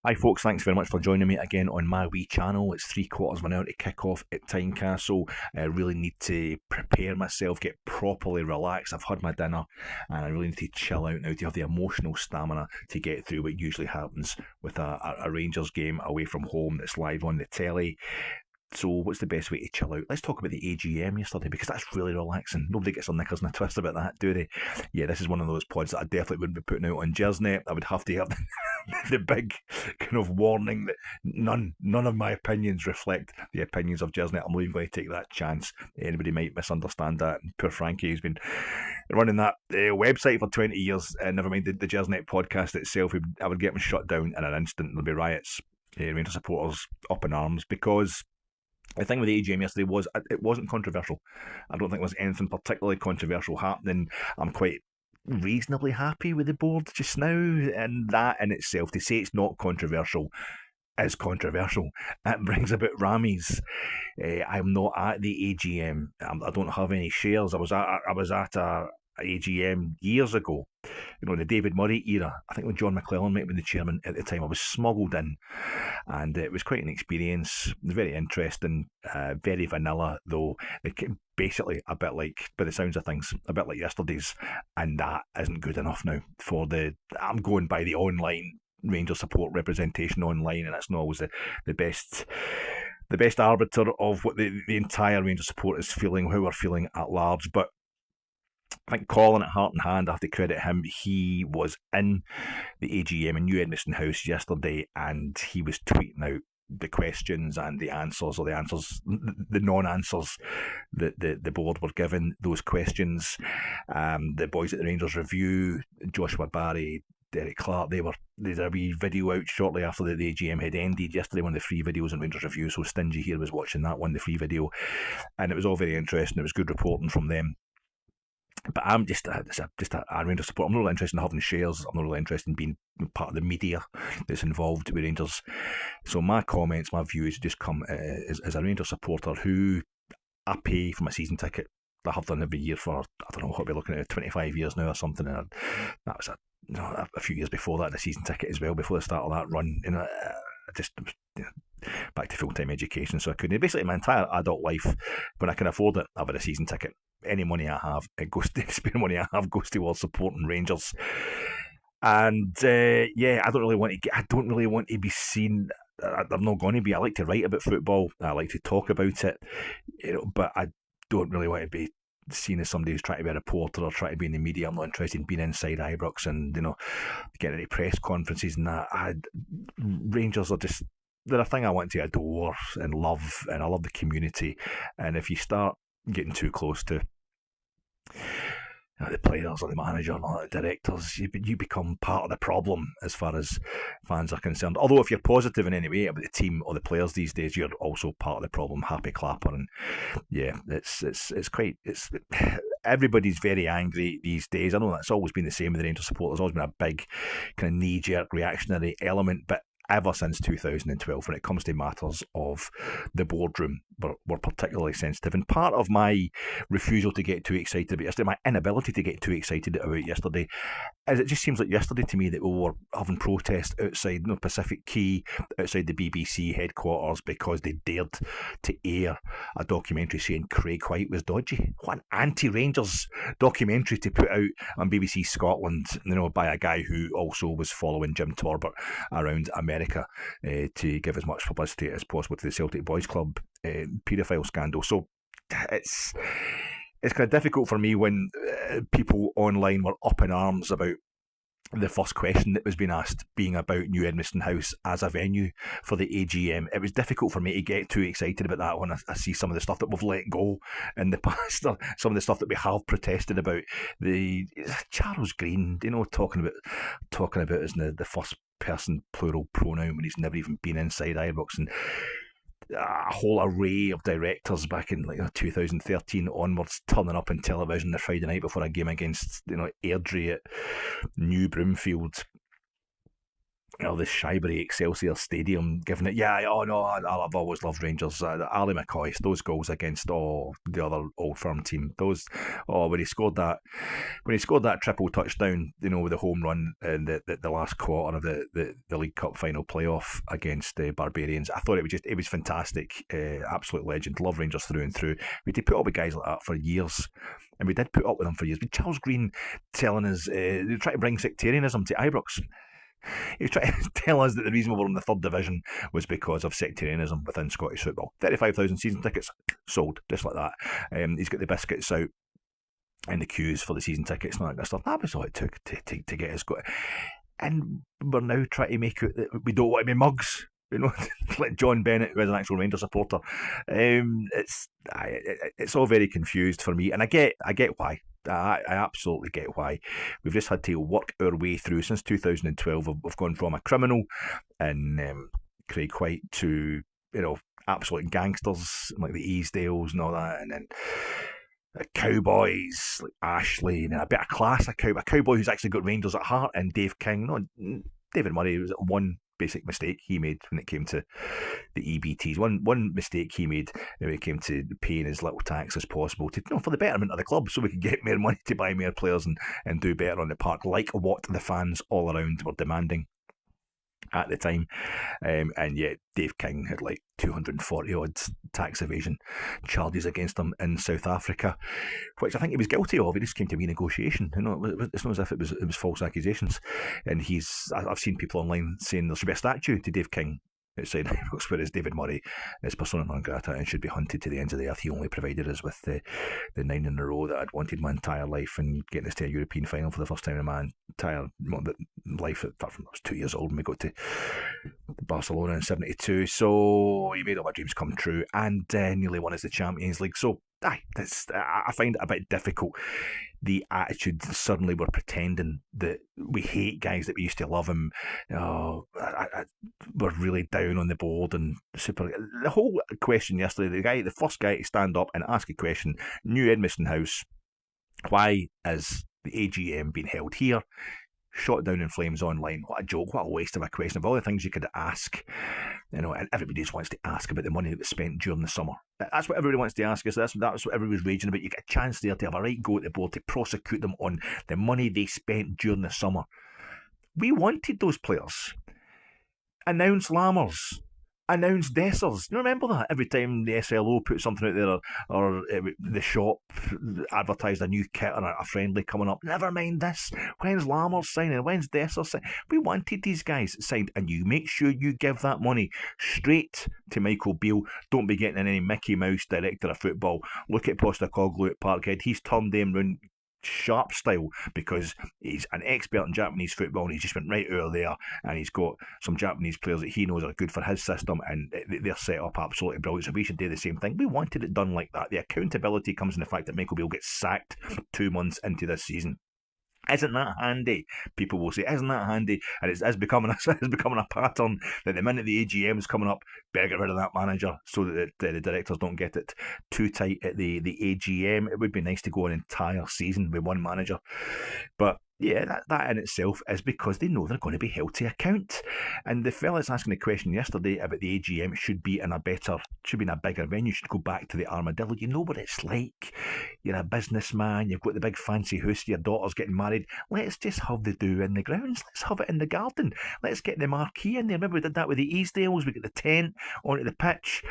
Hi folks, thanks very much for joining me again on my wee channel. It's 3/4 of an hour to kick off at Tynecastle. I really need to prepare myself, get properly relaxed. I've had my dinner and I really need to chill out now to have the emotional stamina to get through what usually happens with a Rangers game away from home that's live on the telly. So what's the best way to chill out? Let's talk about the AGM yesterday because that's really relaxing. Nobody gets their knickers in a twist about that, do they? Yeah, this is one of those pods that I definitely wouldn't be putting out on Jersnet. I would have to have the big kind of warning that none of my opinions reflect the opinions of Jersnet. I'm not even going to take that chance. Anybody might misunderstand that. And poor Frankie, who's been running that website for 20 years, and never mind the Jersnet podcast itself, I would get him shut down in an instant. There'll be riots, Rangers supporters up in arms because the thing with the AGM yesterday was it wasn't controversial. I don't think there was anything particularly controversial happening. I'm quite reasonably happy with the board just now, and that in itself, to say it's not controversial, is controversial. It brings about Rammies. I'm not at the AGM. I don't have any shares. I was at a AGM years ago, the David Murray era. I think when John McClellan might have been the chairman at the time, I was smuggled in, and it was quite an experience. Very interesting, very vanilla though. Basically a bit like, by the sounds of things, a bit like yesterday's, and that isn't good enough now for I'm going by the online Ranger support representation online, and it's not always the best arbiter of what the entire Ranger support is feeling, how we're feeling at large. But I think Colin, at Heart and Hand, I have to credit him. He was in the AGM in New Edmiston House yesterday, and he was tweeting out the questions and the answers, or the non-answers that the board were given those questions. The boys at the Rangers Review, Joshua Barry, Derek Clark, they did a wee video out shortly after the AGM had ended yesterday, one of the free videos in Rangers Review. So Stingy here was watching that one, the free video, and it was all very interesting. It was good reporting from them. But I'm just a Rangers supporter. I'm not really interested in having shares. I'm not really interested in being part of the media that's involved with Rangers. So my comments, my views just come as a Rangers supporter who I pay for my season ticket. I have done every year for, I don't know what we're looking at, 25 years now or something. And that was a few years before that, the season ticket as well, before the start of that run. Back to full-time education, so I couldn't. Basically, my entire adult life, when I can afford it, I've had a season ticket. Any money I have, it goes to spare money I have goes towards supporting Rangers. And I don't really want to be seen. I'm not going to be. I like to write about football. I like to talk about it, but I don't really want to be seen as somebody who's trying to be a reporter or trying to be in the media. I'm not interested in being inside Ibrox and getting any press conferences and that. Rangers are just, they're a thing I want to adore and love, and I love the community. And if you start getting too close to the players or the manager or the directors, you become part of the problem as far as fans are concerned. Although if you're positive in any way about the team or the players these days, you're also part of the problem. Happy clapper, and it's everybody's very angry these days. I know that's always been the same with the Rangers support. There's always been a big kind of knee-jerk reactionary element, but ever since 2012, when it comes to matters of the boardroom, we're particularly sensitive. And part of my refusal to get too excited about yesterday, my inability to get too excited about yesterday, is it just seems like yesterday to me that we were having protests outside Pacific Quay, outside the BBC headquarters, because they dared to air a documentary saying Craig White was dodgy. What an anti-Rangers documentary to put out on BBC Scotland, by a guy who also was following Jim Torbert around America to give as much publicity as possible to the Celtic Boys Club paedophile scandal. So it's kind of difficult for me when people online were up in arms about the first question that was being asked being about New Edmiston House as a venue for the AGM. It was difficult for me to get too excited about that when I see some of the stuff that we've let go in the past, or some of the stuff that we have protested about. The Charles Green, talking about as the first person plural pronoun when he's never even been inside Ibrox, and a whole array of directors back in 2013 onwards turning up on television the Friday night before a game against Airdrie at New Broomfield. the Shibury Excelsior Stadium, giving it, oh no, I've always loved Rangers. Ali McCoy, those goals against the other Old Firm team, when he scored that triple touchdown, with the home run in the last quarter of the League Cup final playoff against the Barbarians, I thought it was fantastic. Absolute legend. Love Rangers through and through. We did put up with guys like that for years. And we did put up with them for years. With Charles Green telling us, they try to bring sectarianism to Ibrox. He was trying to tell us that the reason we were in the third division was because of sectarianism within Scottish football. 35,000 season tickets sold, just like that. He's got the biscuits out in the queues for the season tickets and all that kind of stuff. That was all it took to get us going. And we're now trying to make it that we don't want to be mugs. Like John Bennett, who is an actual Rangers supporter. It's all very confused for me, and I get why. I absolutely get why. We've just had to work our way through since 2012. We've gone from a criminal and Craig White to absolute gangsters like the Easdales and all that, and then cowboys like Ashley, and a bit of class, a cowboy who's actually got Rangers at heart, and Dave King. No, David Murray was one basic mistake he made when it came to the EBTs. One mistake he made when it came to paying as little tax as possible for the betterment of the club, so we could get more money to buy more players and do better on the park, like what the fans all around were demanding at the time. And yet Dave King had like 240 odd tax evasion charges against him in South Africa, which I think he was guilty of. He just came to renegotiation. It's not as if it was false accusations. And I've seen people online saying there should be a statue to Dave King outside Ibrox, whereas David Murray is persona non grata and should be hunted to the ends of the earth. He only provided us with the 9 in a row that I'd wanted my entire life, and getting us to a European final for the first time in my entire life. Apart from I was 2 years old when we got to Barcelona in '72. So he made all my dreams come true, and nearly won us the Champions League. So I find it a bit difficult, the attitude. Suddenly we're pretending that we hate guys that we used to love him. We're really down on the board and super. The whole question yesterday, the first guy to stand up and ask a question, New Edmiston House, why is the AGM being held here? Shot down in flames online. What a joke, what a waste of a question. Of all the things you could ask, and everybody just wants to ask about the money that was spent during the summer. That's what everybody wants to ask us. That's what everybody's raging about. You get a chance there to have a right go at the board to prosecute them on the money they spent during the summer. We wanted those players. Announce Lammers. Announce Dessers. You remember that? Every time the SLO put something out there, or the shop advertised a new kit or a friendly coming up. Never mind this. When's Lammers signing? When's Dessers signing? We wanted these guys signed, and you make sure you give that money straight to Michael Beale. Don't be getting in any Mickey Mouse director of football. Look at Postecoglou at Parkhead. He's turned them round sharp style because he's an expert in Japanese football, and he's just went right out there, and he's got some Japanese players that he knows are good for his system, and they're set up absolutely brilliant. So we should do the same thing. We wanted it done like that. The accountability comes in the fact that Michael Beale gets sacked 2 months into this season. Isn't that handy? People will say, isn't that handy? And it's becoming a pattern that the minute the AGM is coming up, better get rid of that manager so that the directors don't get it too tight at the AGM. It would be nice to go an entire season with one manager. But yeah, that in itself is because they know they're going to be held to account. And the fella's asking the question yesterday about the AGM should be in a bigger venue, should go back to the Armadillo. You know what it's like. You're a businessman, you've got the big fancy house, your daughter's getting married. Let's just have the do in the grounds. Let's have it in the garden. Let's get the marquee in there. Remember we did that with the Easdales. We got the tent onto the pitch,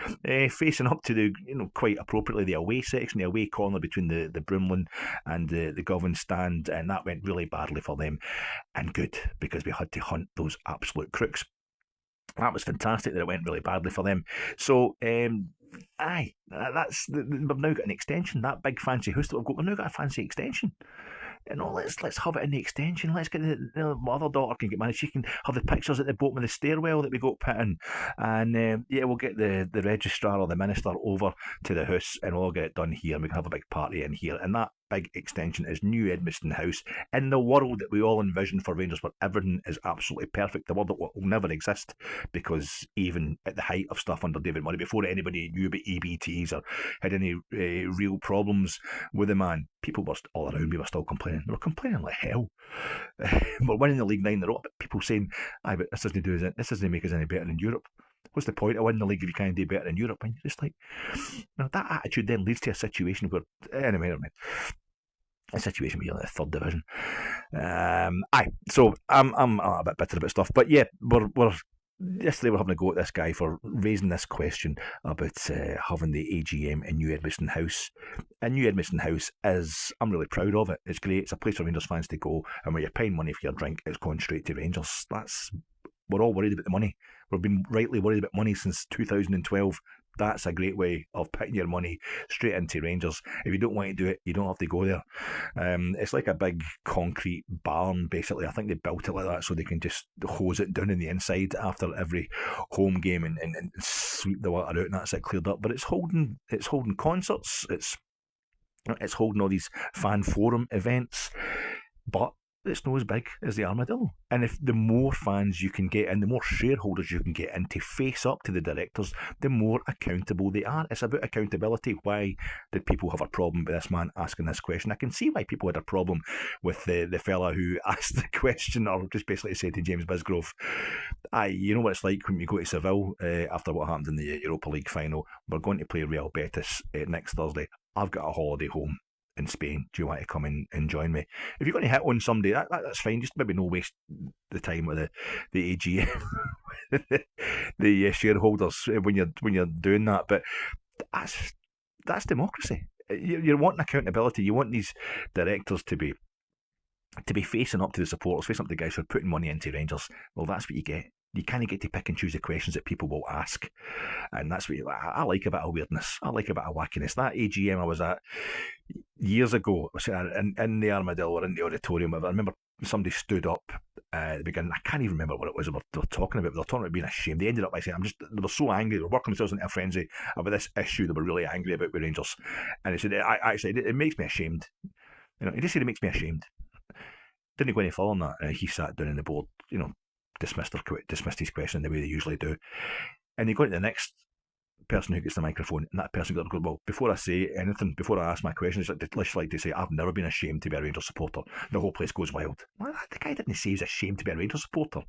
facing up to the, quite appropriately, the away section, the away corner between the Broomlin and the Govan stand, and that went really badly for them, and good, because we had to hunt those absolute crooks. That was fantastic that it went really badly for them. So that's we've now got an extension. That big fancy house that we've got, we've now got a fancy extension. Let's have it in the extension. Let's get the other daughter can get married. She can have the pictures at the bottom of the stairwell that we got put in, and we'll get the registrar or the minister over to the house, and we'll all get it done here, and we can have a big party in here, and that big extension is New Edmiston House in the world that we all envision for Rangers, where everything is absolutely perfect. The world that will never exist, because even at the height of stuff under David Murray, before anybody knew about EBTs or had any real problems with the man, people were all around me were still complaining. They were complaining like hell. We're winning the league 9 in a row, but people saying, "Aye, but this doesn't make us any better in Europe. What's the point of winning the league if you can't do better in Europe?" And you're just like, that attitude then leads to a situation where, anyway, a situation where you're in the third division. So I'm a bit bitter about stuff, but yeah, we're yesterday we're having a go at this guy for raising this question about having the AGM in New Edmiston House. And New Edmiston House I'm really proud of it. It's great. It's a place for Rangers fans to go, and when you're paying money for your drink, it's going straight to Rangers. We're all worried about the money. We've been rightly worried about money since 2012. That's a great way of putting your money straight into Rangers. If you don't want to do it, you don't have to go there. It's like a big concrete barn, basically. I think they built it like that so they can just hose it down in the inside after every home game and sweep the water out, and that's it cleared up. But it's holding concerts. It's holding all these fan forum events. But it's not as big as the Armadillo. And if the more fans you can get and the more shareholders you can get in to face up to the directors, the more accountable they are. It's about accountability. Why did people have a problem with this man asking this question? I can see why people had a problem with the fella who asked the question, or just basically said to James Bisgrove, you know what it's like when you go to Seville after what happened in the Europa League final. We're going to play Real Betis next Thursday. I've got a holiday home in Spain. Do you want to come and join me? If you're going to hit on somebody, that's fine. Just maybe no waste the time with the AGM, the shareholders when you're doing that. But that's democracy. You're wanting accountability. You want these directors to be facing up to the supporters, facing up to the guys who are putting money into Rangers. Well, that's what you get. You kind of get to pick and choose the questions that people will ask. And that's what I like a bit of weirdness. I like a bit of wackiness. That AGM I was at years ago, in the Armadillo or in the auditorium, I remember somebody stood up at the beginning. I can't even remember what it was they were talking about. They were talking about being ashamed. They ended up by saying, they were so angry. They were working themselves into a frenzy about this issue they were really angry about with Rangers. And he said, it makes me ashamed. He just said it makes me ashamed. Didn't go any further on that. He sat down in the board, dismissed his question the way they usually do. And they go to the next person who gets the microphone, and that person goes, "Well, before I say anything, before I ask my question, it's like to say, I've never been ashamed to be a Rangers supporter." The whole place goes wild. Well, the guy didn't say he was ashamed to be a Rangers supporter.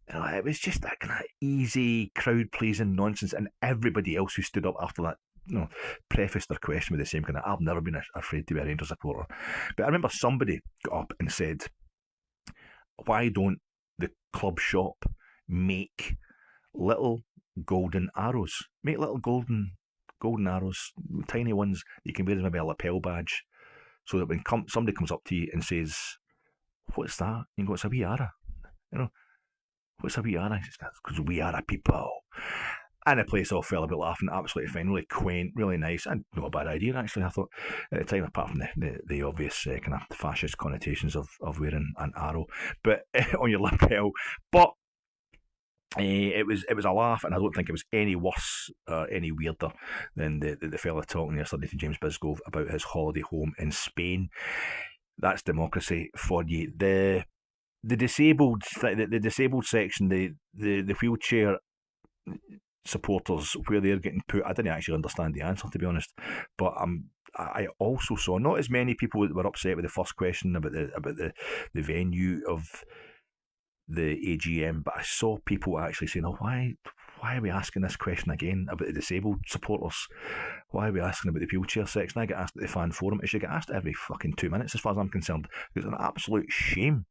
It was just that kind of easy, crowd-pleasing nonsense, and everybody else who stood up after that prefaced their question with the same kind of, "I've never been afraid to be a Rangers supporter." But I remember somebody got up and said, "Why don't the club shop make little golden arrows? Make little golden arrows, tiny ones you can wear as maybe a lapel badge, so that when somebody comes up to you and says, 'What's that?' you can go, 'It's a wee arrow.' What's a wee arrow?" "Because we are a people." And the place all fell about laughing, absolutely fine, really quaint, really nice, and not a bad idea actually, I thought, at the time, apart from the obvious kind of fascist connotations of wearing an arrow but on your lapel. But it was a laugh, and I don't think it was any worse or any weirder than the fella talking yesterday to James Bisgrove about his holiday home in Spain. That's democracy for you. The disabled section, the wheelchair supporters, where they're getting put, I didn't actually understand the answer, to be honest. But I also saw not as many people that were upset with the first question about the venue of the AGM, but I saw people actually saying, "Oh, why are we asking this question again about the disabled supporters? Why are we asking about the wheelchair section?" I get asked at the fan forum. It should get asked every fucking 2 minutes, as far as I'm concerned. It's an absolute shame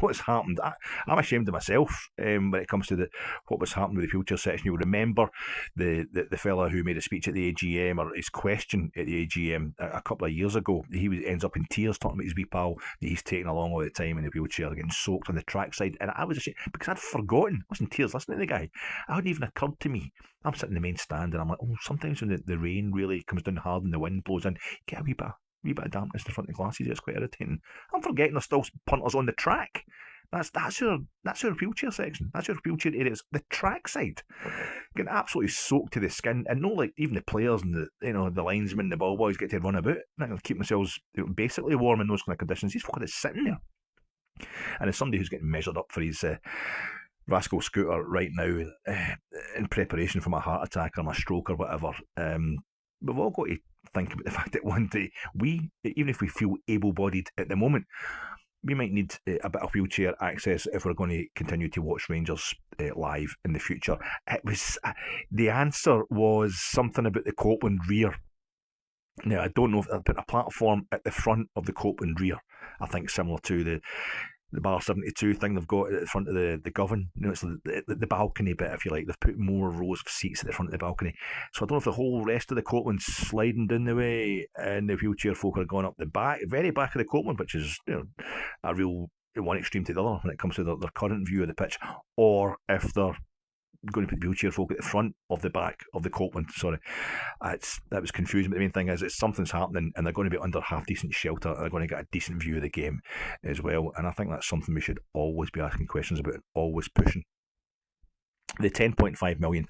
what's happened. I'm ashamed of myself when it comes to what was happening with the wheelchair section. You'll remember the fella who made a speech at the AGM, or his question at the AGM a couple of years ago. He ends up in tears talking about his wee pal that he's taking along all the time in the wheelchair, getting soaked on the trackside. And I was ashamed because I'd forgotten. I was in tears listening to the guy. It hadn't even occurred to me. I'm sitting in the main stand and I'm like, sometimes when the rain really comes down hard and the wind blows in, you get a wee bit of dampness in the front of the glasses. It's quite irritating. I'm forgetting there's still punters on the track. That's your wheelchair section. That's your wheelchair area. It's the track side. getting absolutely soaked to the skin, and no, like even the players and the linesmen, the ball boys get to run about, and keep themselves basically warm in those kind of conditions. These folk are just sitting there, and as somebody who's getting measured up for his rascal scooter right now in preparation for my heart attack or my stroke or whatever, we've all got to think about the fact that one day we, even if we feel able-bodied at the moment, we might need a bit of wheelchair access if we're going to continue to watch Rangers live in the future. It was the answer was something about the Copeland rear. Now, I don't know if they've put a platform at the front of the Copeland rear. I think similar to the bar 72 thing they've got at the front of the Govan. It's the balcony bit, if you like. They've put more rows of seats at the front of the balcony. So I don't know if the whole rest of the Copeland's sliding down the way and the wheelchair folk are going up the back, very back of the Copeland, which is a real one extreme to the other when it comes to their current view of the pitch, or if they're going to put the wheelchair folk at the front of the back of the Copeland. Sorry, that was confusing. But the main thing is, something's happening, and they're going to be under half decent shelter, and they're going to get a decent view of the game as well. And I think that's something we should always be asking questions about and always pushing. The £10.5 million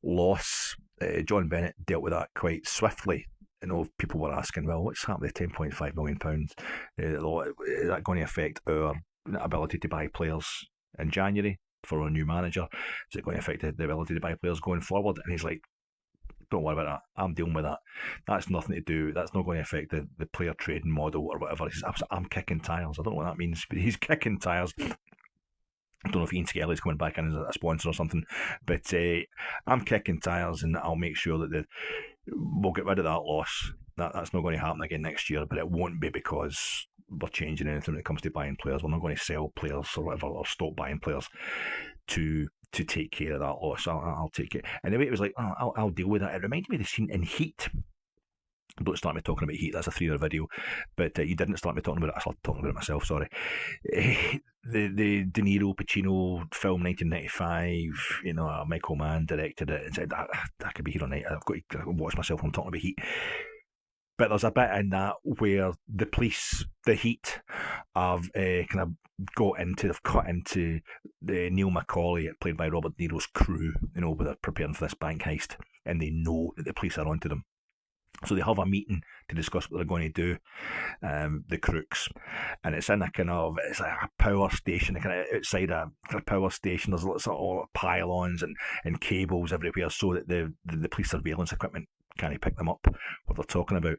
loss, John Bennett dealt with that quite swiftly. People were asking, well, what's happening to £10.5 million? Is that going to affect our ability to buy players in January for a new manager? Is it going to affect the ability to buy players going forward? And he's like, don't worry about that. I'm dealing with that. That's nothing to do. That's not going to affect the player trading model or whatever. He says, I'm kicking tyres. I don't know what that means, but he's kicking tyres. I don't know if Ian Skelly's coming back in as a sponsor or something, but I'm kicking tyres, and I'll make sure that we'll get rid of that loss. That's not going to happen again next year, but it won't be because we're changing anything when it comes to buying players. We're not going to sell players or whatever, or stop buying players to take care of that loss. I'll take it. And the way it was like, I'll deal with that. It reminded me of the scene in Heat. Don't start me talking about Heat. That's a 3-hour video, but you didn't start me talking about it. I started talking about it myself. Sorry. The De Niro Pacino film 1995. Michael Mann directed it and said that could be here all night. I've got to watch myself when I'm talking about Heat. But there's a bit in that where the police, the Heat, have kind of they've cut into the Neil Macaulay, played by Robert De Niro's crew, where they're preparing for this bank heist, and they know that the police are onto them. So they have a meeting to discuss what they're going to do, the crooks, and it's in it's like a power station, kind of outside a kind of power station. There's lots of pylons and cables everywhere, so that the police surveillance equipment can't pick them up what they're talking about.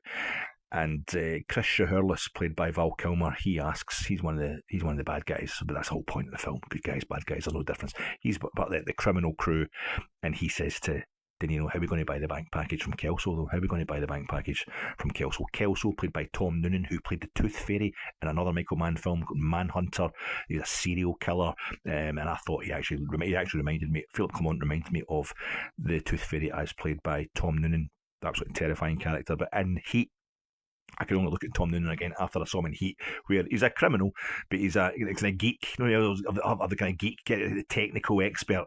And Chris Shahurlis, played by Val Kilmer, he asks, he's one of the bad guys, but that's the whole point of the film. Good guys, bad guys, there's no difference. He's part of the criminal crew, and he says to De Niro, how are we going to buy the bank package from Kelso, though? How are we going to buy the bank package from Kelso? Kelso, played by Tom Noonan, who played the Tooth Fairy in another Michael Mann film called Manhunter. He's a serial killer, and I thought he actually reminded me, Philip Clement reminded me of the Tooth Fairy as played by Tom Noonan. Absolutely terrifying character. But in Heat, I could only look at Tom Noonan again after I saw him in Heat, where he's a criminal, but he's a kind of geek, of the kind of geek, the technical expert,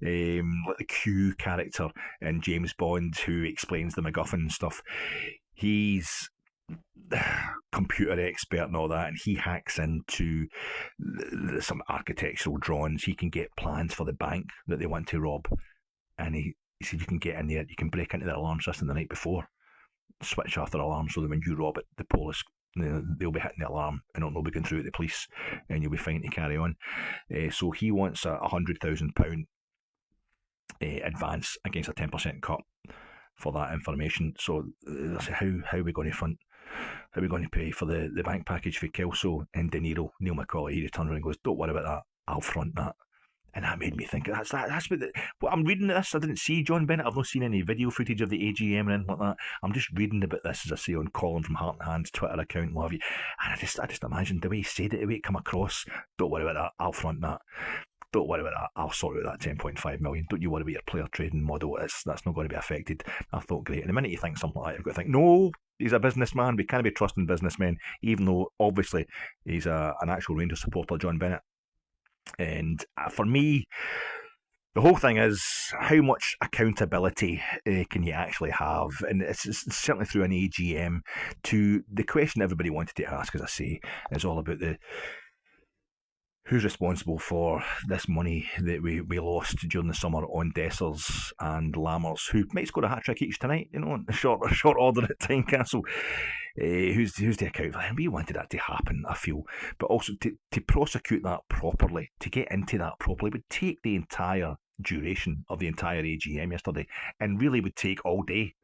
like the Q character in James Bond, who explains the MacGuffin stuff. He's computer expert and all that, and he hacks into some architectural drawings. He can get plans for the bank that they want to rob, and he said you can get in there, you can break into the alarm system the night before, switch off their alarm so that when you rob it, the police, they'll be hitting the alarm and it'll not be going through to the police, and you'll be fine to carry on. So he wants a £100,000 advance against a 10% cut for that information. So they say, how are we going to front? How are we going to pay for the bank package for Kelso and De Niro? Neil Macaulay, he just turns around and goes, don't worry about that, I'll front that. And that made me think, that's what I'm reading this. I didn't see John Bennett. I've not seen any video footage of the AGM or anything like that. I'm just reading about this, as I say, on Colin from Heart and Hand's Twitter account and what have you. And I just imagine the way he said it, the way it come across. Don't worry about that, I'll front that. Don't worry about that, I'll sort out that 10.5 million. Don't you worry about your player trading model. That's not going to be affected. I thought, great. And the minute you think something like that, you've got to think, no, he's a businessman. We can't be trusting businessmen, even though obviously he's an actual Rangers supporter, John Bennett. And for me, the whole thing is, how much accountability can you actually have? And it's certainly through an AGM. To the question everybody wanted to ask, as I say, is all about who's responsible for this money that we lost during the summer on Dessers and Lammers, who might score a hat-trick each tonight, in short order at Tynecastle. Who's the account for him? We wanted that to happen, I feel. But also to prosecute that properly, to get into that properly, would take the entire duration of the entire AGM yesterday, and really would take all day.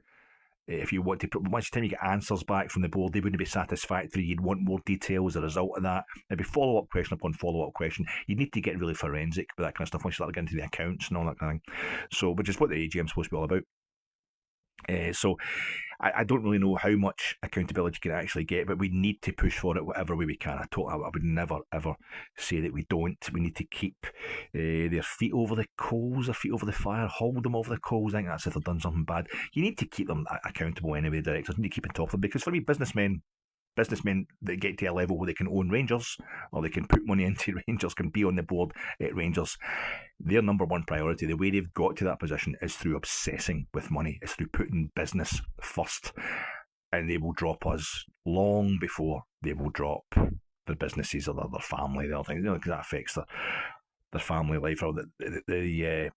If you want to, once time you get answers back from the board, they wouldn't be satisfactory. You'd want more detail as a result of that. There'd be follow up question upon follow up question. You need to get really forensic with that kind of stuff once you start getting into the accounts and all that kind of thing. So, which is what the AGM is supposed to be all about. So I don't really know how much accountability you can actually get, but we need to push for it whatever way we can. I would never, ever say that we don't. We need to keep their feet over the coals, their feet over the fire, hold them over the coals. I think that's if they've done something bad. You need to keep them accountable anyway, directors. You need to keep on top of them, because for me, businessmen that get to a level where they can own Rangers or they can put money into Rangers, can be on the board at Rangers, their number one priority, the way they've got to that position, is through obsessing with money. It's through putting business first. And they will drop us long before they will drop their businesses or their family, the other things, because that affects their family life or the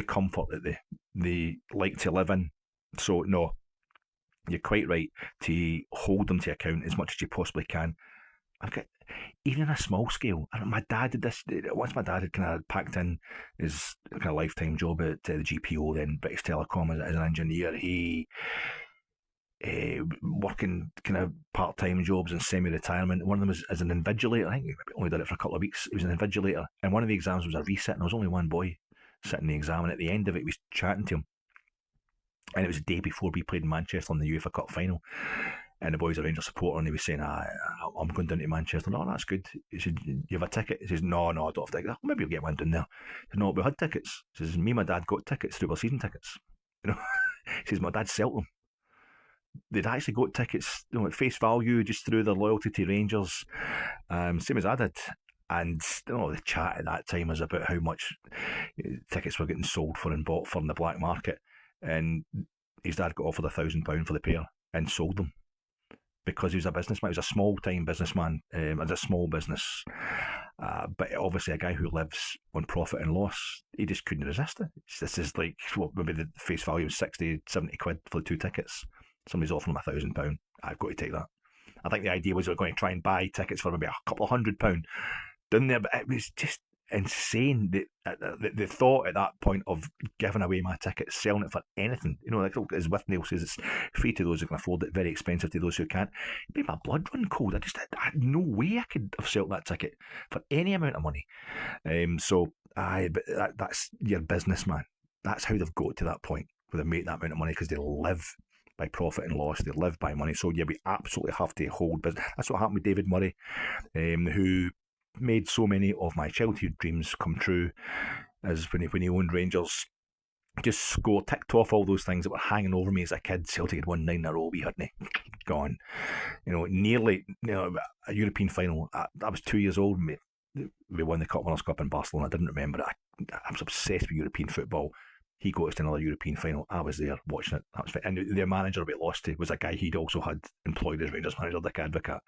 comfort that they like to live in. So no, you're quite right to hold them to account as much as you possibly can. Even on a small scale, my dad did this. Once my dad had kind of packed in his kind of lifetime job at the GPO, then British Telecom as an engineer, he working kind of part-time jobs and semi-retirement. One of them was as an invigilator. I think he only did it for a couple of weeks. He was an invigilator, and one of the exams was a resit, and there was only one boy sitting the exam, and at the end of it, we was chatting to him. And it was the day before we played in Manchester in the UEFA Cup final. And the boy's a Rangers supporter, and he was saying, I'm going down to Manchester. No, that's good. He said, you have a ticket? He says, no, I don't have a ticket. Maybe you'll get one down there. He said, no, we had tickets. He says, me and my dad got tickets through our season tickets. He says, my dad sold them. They'd actually got tickets, at face value, just through their loyalty to Rangers, same as I did. And the chat at that time was about how much tickets were getting sold for and bought for in the black market. And his dad got offered £1,000 for the pair and sold them because he was a businessman. He was a small-time businessman, had a small business, but obviously a guy who lives on profit and loss. He just couldn't resist it. This is like, maybe the face value was 60, 70 quid for the two tickets. Somebody's offering him £1,000. I've got to take that. I think the idea was we were going to try and buy tickets for maybe a couple of £100 down there, but it was just insane. The thought at that point of giving away my tickets, selling it for anything, like as Withnail says, it's free to those who can afford it, very expensive to those who can't. It made my blood run cold. I had no way I could have sold that ticket for any amount of money. But that's your business, man. That's how they've got to that point where they make that amount of money, because they live by profit and loss. They live by money. So yeah, we absolutely have to hold business. That's what happened with David Murray, who made so many of my childhood dreams come true, as when he owned Rangers. Just ticked off all those things that were hanging over me as a kid. Celtic had won 9 in a row, we hadn't. Gone. Nearly a European final. I was 2 years old. We won the Cup Winners' Cup in Barcelona. I didn't remember it. I was obsessed with European football. He got us to another European final. I was there watching it. That was fine. And their manager we lost to was a guy he'd also had employed as Rangers manager, Dick Advocat.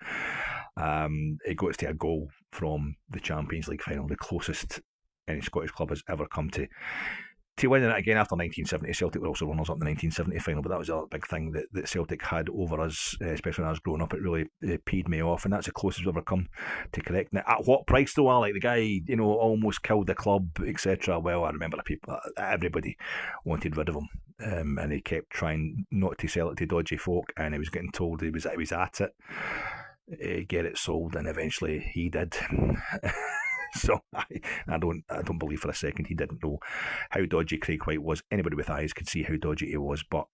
It got us to a goal from the Champions League final, the closest any Scottish club has ever come to winning it again after 1970. Celtic were also runners up in the 1970 final, but that was a big thing that Celtic had over us, especially when I was growing up. It really peed me off, and that's the closest we've ever come to correcting it. At what price though? Like the guy, almost killed the club, etc. Well, I remember everybody wanted rid of him, and he kept trying not to sell it to dodgy folk, and he was getting told he was at it, get it sold, and eventually he did. So I don't believe for a second he didn't know how dodgy Craig White was. Anybody with eyes could see how dodgy he was, but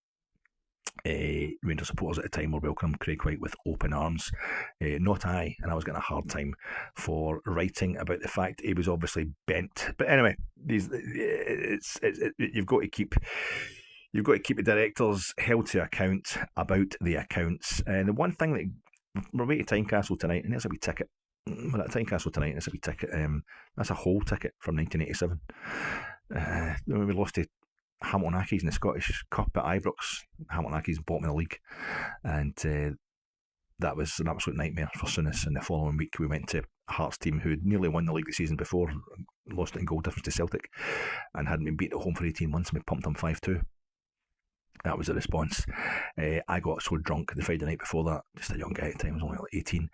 Rangers supporters at the time were welcoming Craig White with open arms. Not I, and I was getting a hard time for writing about the fact he was obviously bent. But anyway, you've got to keep the directors held to account about the accounts. And the one thing that we're away to Tynecastle tonight, and there's a wee ticket. We're at Tynecastle tonight, and it's a wee ticket. That's a whole ticket from 1987. When we lost to Hamilton Accies in the Scottish Cup at Ibrox. Hamilton Accies bottom of the league, and that was an absolute nightmare for Souness. And the following week we went to a Hearts team who nearly won the league the season before, lost it in goal difference to Celtic, and hadn't been beat at home for 18 months, and we pumped them 5-2. That was the response. I got so drunk the Friday night before that, just a young guy at the time, I was only like 18.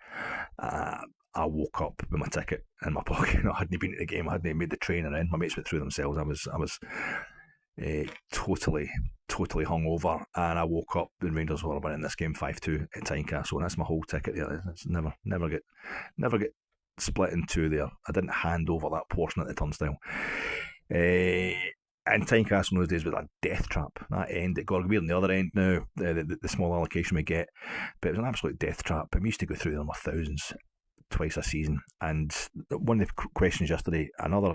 I woke up with my ticket in my pocket. I hadn't been to the game, I hadn't made the train or in. My mates went through themselves. I was totally hungover, and I woke up and Rangers were winning this game 5-2 at Tynecastle, and that's my whole ticket there. It's never get split in two there. I didn't hand over that portion at the turnstile. And Tynecastle in those days was a death trap. That end, we're on the other end now, the small allocation we get, but it was an absolute death trap. And we used to go through them with thousands twice a season. And one of the questions yesterday, another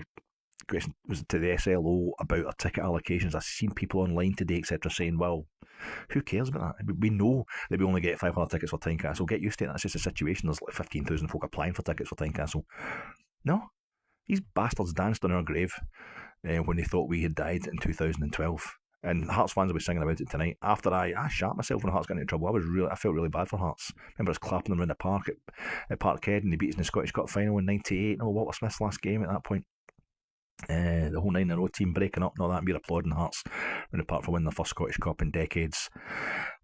question was to the SLO about our ticket allocations. I've seen people online today, etc., saying, well, who cares about that? We know that we only get 500 tickets for Tynecastle. Get used to it. That's just a situation. There's like 15,000 folk applying for tickets for Tynecastle. No, these bastards danced on our grave when they thought we had died in 2012. And Hearts fans will be singing about it tonight. After I shat myself when Hearts got into trouble, I felt really bad for Hearts. Remember us clapping them around the park at Parkhead, and they beat us in the Scottish Cup final in '98. Oh, Walter Smith's last game at that point. The whole 9-0 team breaking up and all that, and we're applauding Hearts in the park for winning the first Scottish Cup in decades.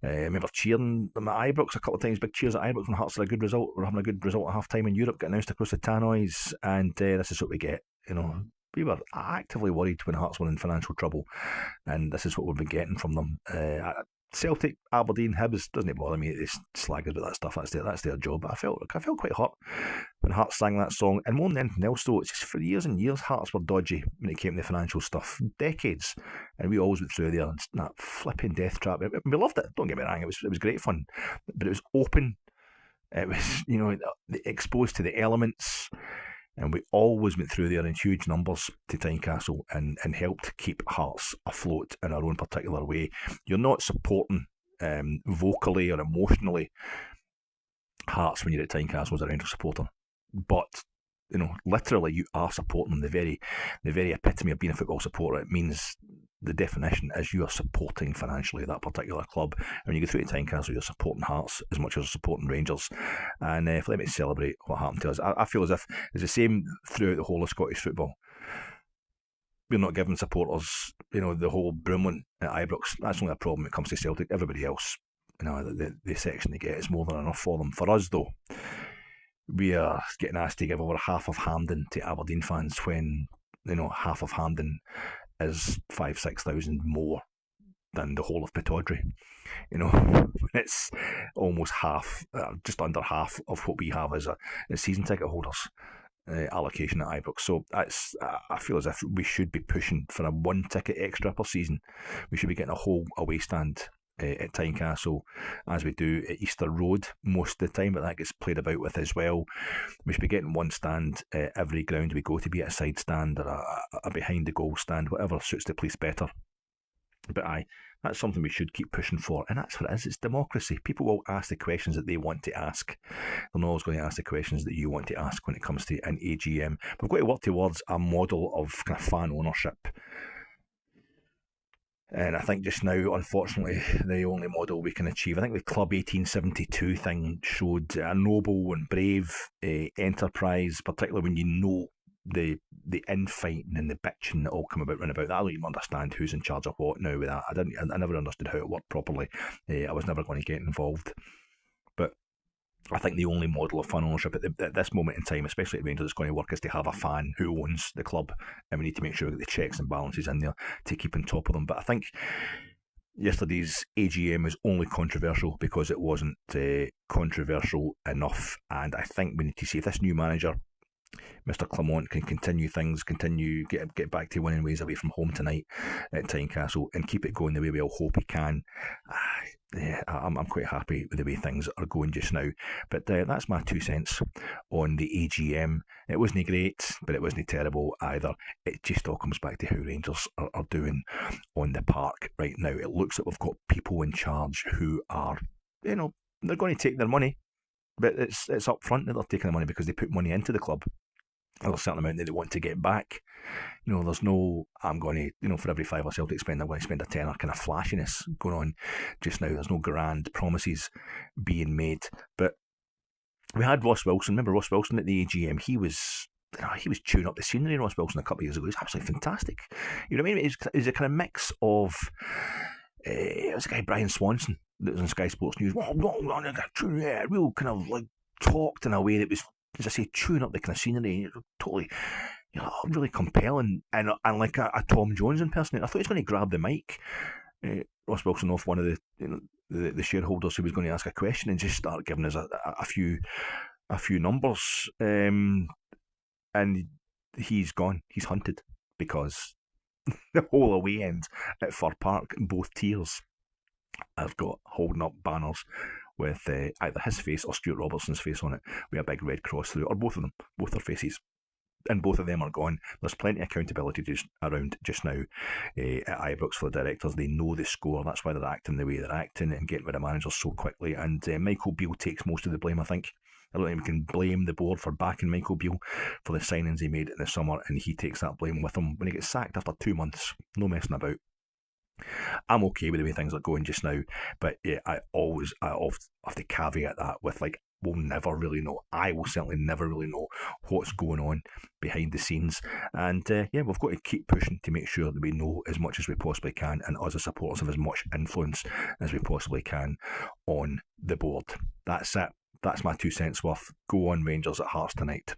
I remember cheering them at Ibrox a couple of times, big cheers at Ibrox when Hearts had a good result. We're having a good result at half time in Europe, getting announced across the tannoys, and this is what we get, you know. We were actively worried when Hearts were in financial trouble, and this is what we've been getting from them. Celtic, Aberdeen, Hibs, doesn't it bother me? They slag us about that stuff. That's their job. But I felt quite hurt when Hearts sang that song. And more than anything else, though, it's just for years and years, Hearts were dodgy when it came to the financial stuff. Decades, and we always went through there. And that flipping death trap. We loved it. Don't get me wrong. It was great fun, but it was open. It was, exposed to the elements. And we always went through there in huge numbers to Tynecastle and helped keep Hearts afloat in our own particular way. You're not supporting vocally or emotionally Hearts when you're at Tynecastle as a Rangers supporter, but literally you are supporting them. The very epitome of being a football supporter. It means the definition is you are supporting financially that particular club. And when you go through to Tynecastle, you're supporting Hearts as much as you're supporting Rangers. And let me celebrate what happened to us. I feel as if it's the same throughout the whole of Scottish football. We're not giving supporters, the whole Broomlin at Ibrox. That's only a problem when it comes to Celtic. Everybody else, the section they get is more than enough for them. For us, though, we are getting asked to give over half of Hampden to Aberdeen fans when, half of Hampden is 5,000-6,000 more than the whole of Pittodrie. It's almost half, just under half of what we have as a season ticket holders allocation at Ibrox. So I feel as if we should be pushing for a one ticket extra per season. We should be getting a whole away stand at Tynecastle, as we do at Easter Road most of the time, but that gets played about with as well. We should be getting one stand every ground we go to, be it a side stand or a behind the goal stand, whatever suits the police better. But that's something we should keep pushing for, and that's what it is. It's democracy. People will ask the questions that they want to ask. They're not always going to ask the questions that you want to ask when it comes to an AGM. We've got to work towards a model of kind of fan ownership. And I think just now, unfortunately, the only model we can achieve, I think the Club 1872 thing showed a noble and brave enterprise, particularly when you know the infighting and the bitching that all come about round about that. I don't even understand who's in charge of what now with that. I never understood how it worked properly. I was never going to get involved. But I think the only model of fan ownership at this moment in time, especially at Rangers, that's going to work is to have a fan who owns the club, and we need to make sure we get the checks and balances in there to keep on top of them. But I think yesterday's AGM was only controversial because it wasn't controversial enough, and I think we need to see if this new manager, Mr. Clement, can get back to winning ways away from home tonight at Tynecastle and keep it going the way we all hope he can. I'm quite happy with the way things are going just now. But that's my 2 cents on the AGM. It wasn't great, but it wasn't terrible either. It just all comes back to how Rangers are doing on the park right now. It looks like we've got people in charge who are, they're going to take their money. But it's up front that they're taking the money because they put money into the club. there's a certain amount that they want to get back. There's no, I'm going to, for every five Celtic spend, I'm going to spend a tenner kind of flashiness going on just now. There's no grand promises being made. But we had Ross Wilson. Remember Ross Wilson at the AGM? He was chewing up the scenery, Ross Wilson, a couple of years ago. He was absolutely fantastic. You know what I mean? It was a kind of mix of, it was a guy, Brian Swanson, that was on Sky Sports News. Real kind of like talked in a way that was, as I say, chewing up the kind of scenery. Totally, really compelling, and like a Tom Jones impersonator. I thought he was going to grab the mic, Ross Wilson, off one of the shareholders who was going to ask a question, and just start giving us a few numbers, and he's gone. He's hunted, because the whole away end at Fir Park, both tiers, I've got holding up banners with either his face or Stuart Robertson's face on it, with a big red cross through, or both of them, both their faces. And both of them are gone. There's plenty of accountability around just now at Ibrox for the directors. They know the score. That's why they're acting the way they're acting and getting rid of managers so quickly. And Michael Beale takes most of the blame, I think. I don't think we can blame the board for backing Michael Beale for the signings he made in the summer, and he takes that blame with him when he gets sacked after 2 months. No messing about. I'm okay with the way things are going just now, but yeah, I have to caveat that with, like, we'll never really know. I will certainly never really know what's going on behind the scenes. And we've got to keep pushing to make sure that we know as much as we possibly can, and us as supporters have as much influence as we possibly can on the board. That's it. That's my 2 cents worth. Go on, Rangers, at Hearts tonight.